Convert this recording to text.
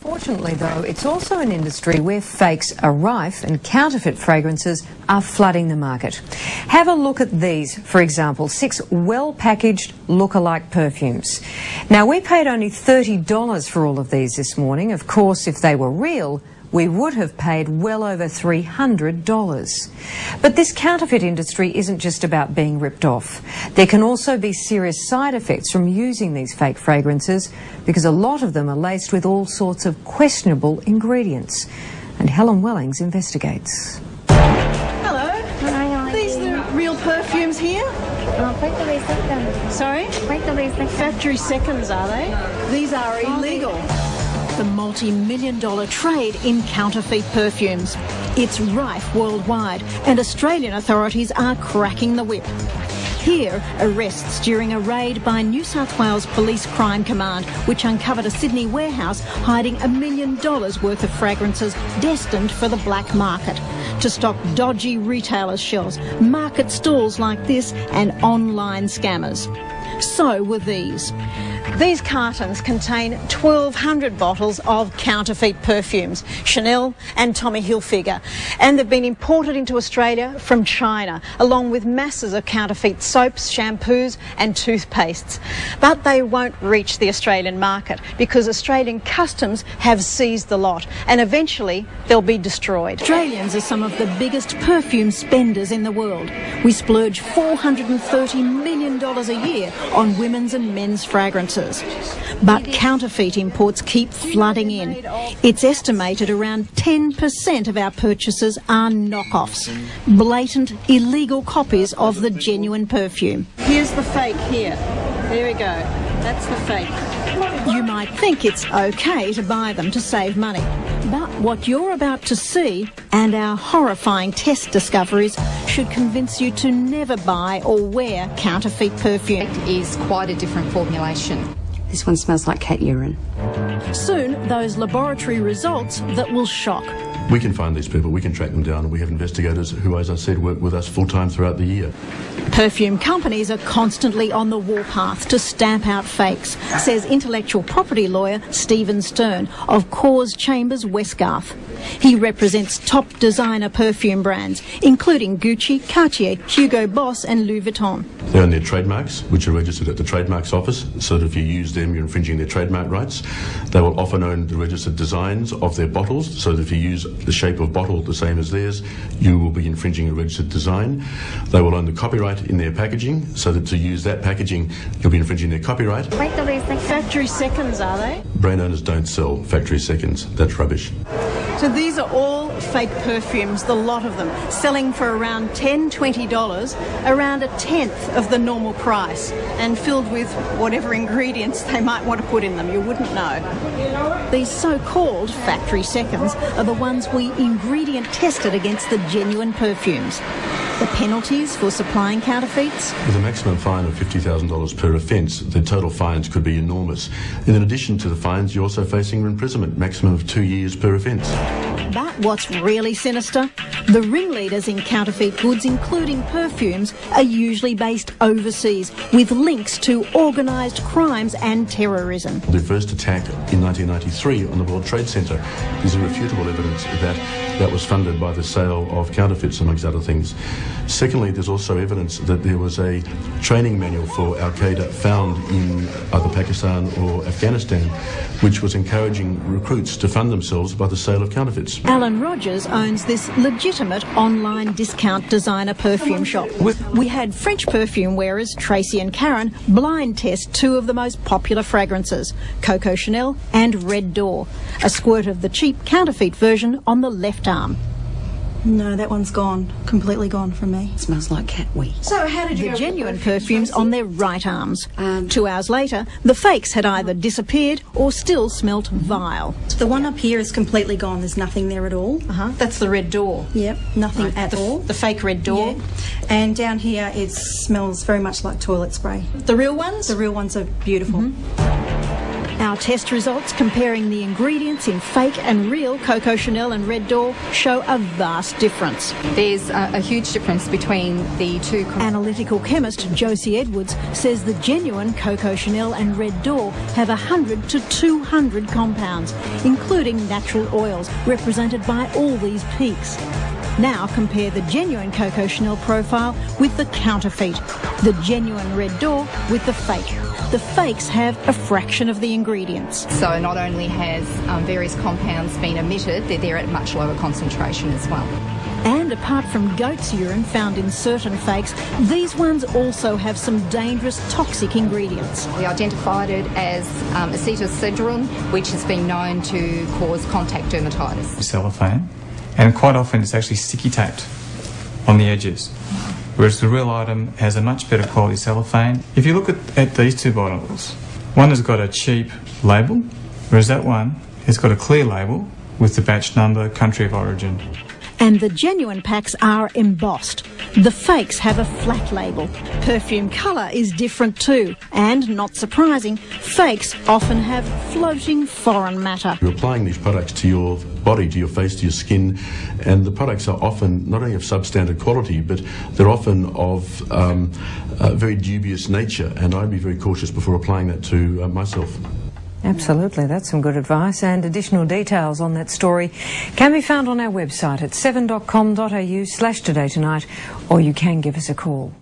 Unfortunately, though, it's also an industry where fakes are rife and counterfeit fragrances are flooding the market. Have a look at these, for example, 6 well-packaged look-alike perfumes. Now, we paid only $30 for all of these this morning. Of course, if they were real, we would have paid well over $300. But this counterfeit industry isn't just about being ripped off. There can also be serious side effects from using these fake fragrances because a lot of them are laced with all sorts of questionable ingredients. And Helen Wellings investigates. Hello. Hi. These are the real perfumes here? Factory seconds. Sorry? Factory seconds. Factory seconds, are they? These are illegal. The multi-million-dollar trade in counterfeit perfumes. It's rife worldwide, and Australian authorities are cracking the whip. Here, arrests during a raid by New South Wales Police Crime Command, which uncovered a Sydney warehouse hiding $1 million worth of fragrances destined for the black market to stock dodgy retailers' shelves, market stalls like this, and online scammers. So were these. These cartons contain 1,200 bottles of counterfeit perfumes, Chanel and Tommy Hilfiger, and they've been imported into Australia from China, along with masses of counterfeit soaps, shampoos and toothpastes. But they won't reach the Australian market because Australian customs have seized the lot, and eventually they'll be destroyed. Australians are some of the biggest perfume spenders in the world. We splurge $430 million a year on women's and men's fragrances. But counterfeit imports keep flooding in. It's estimated around 10% of our purchases are knockoffs, blatant, illegal copies of the genuine perfume. Here's the fake here. There we go. That's the fake. You might think it's okay to buy them to save money. But what you're about to see, and our horrifying test discoveries, should convince you to never buy or wear counterfeit perfume. It is quite a different formulation. This one smells like cat urine. Soon, those laboratory results that will shock. We can find these people, we can track them down, and we have investigators who, as I said, work with us full-time throughout the year. Perfume companies are constantly on the warpath to stamp out fakes, says intellectual property lawyer Stephen Stern of Cause Chambers Westgarth. He represents top designer perfume brands, including Gucci, Cartier, Hugo Boss and Louis Vuitton. They own their trademarks, which are registered at the Trademarks Office, so that if you use them, you're infringing their trademark rights. They will often own the registered designs of their bottles, so that if you use the shape of bottle the same as theirs, you will be infringing a registered design. They will own the copyright in their packaging, so that to use that packaging, you'll be infringing their copyright. Factory seconds, are they? Brand owners don't sell factory seconds. That's rubbish. So these are all fake perfumes, the lot of them, selling for around $10, $20, around a tenth of the normal price, and filled with whatever ingredients they might want to put in them. You wouldn't know. These so-called factory seconds are the ones we ingredient tested against the genuine perfumes. The penalties for supplying counterfeits? With a maximum fine of $50,000 per offence, the total fines could be enormous. And in addition to the fines, you're also facing imprisonment, maximum of 2 years per offence. But what's really sinister? The ringleaders in counterfeit goods, including perfumes, are usually based overseas, with links to organised crimes and terrorism. The first attack in 1993 on the World Trade Center is irrefutable evidence that that was funded by the sale of counterfeits, amongst other things. Secondly, there's also evidence that there was a training manual for Al-Qaeda found in either Pakistan or Afghanistan, which was encouraging recruits to fund themselves by the sale of counterfeits. Alan Rogers owns this legitimate online discount designer perfume shop. We had French perfume wearers Tracy and Karen blind test 2 of the most popular fragrances, Coco Chanel and Red Door, a squirt of the cheap counterfeit version on the left arm. No, that one's gone. Completely gone from me. It smells like cat wee. So how did you... The genuine perfumes on their right arms. 2 hours later, the fakes had either disappeared or still smelt vile. The one up here is completely gone. There's nothing there at all. That's the Red Door. Yep, nothing at all. The fake Red Door. Yeah. And down here, it smells very much like toilet spray. The real ones? The real ones are beautiful. Our test results comparing the ingredients in fake and real Coco Chanel and Red Door show a vast difference. There's a huge difference between the two. Analytical chemist Josie Edwards says the genuine Coco Chanel and Red Door have 100 to 200 compounds, including natural oils, represented by all these peaks. Now compare the genuine Coco Chanel profile with the counterfeit, the genuine Red Door with the fake. The fakes have a fraction of the ingredients. So not only has various compounds been omitted, they're there at much lower concentration as well. And apart from goat's urine found in certain fakes, these ones also have some dangerous toxic ingredients. We identified it as acetylcedron, which has been known to cause contact dermatitis. Cellophane, and quite often it's actually sticky taped on the edges, whereas the real item has a much better quality cellophane. If you look at these two bottles, one has got a cheap label, whereas that one has got a clear label with the batch number, country of origin. And the genuine packs are embossed. The fakes have a flat label. Perfume colour is different too. And, not surprising, fakes often have floating foreign matter. You're applying these products to your body, to your face, to your skin, and the products are often not only of substandard quality, but they're often of very dubious nature, and I'd be very cautious before applying that to myself. Absolutely, that's some good advice, and additional details on that story can be found on our website at 7.com.au/todaytonight, or you can give us a call.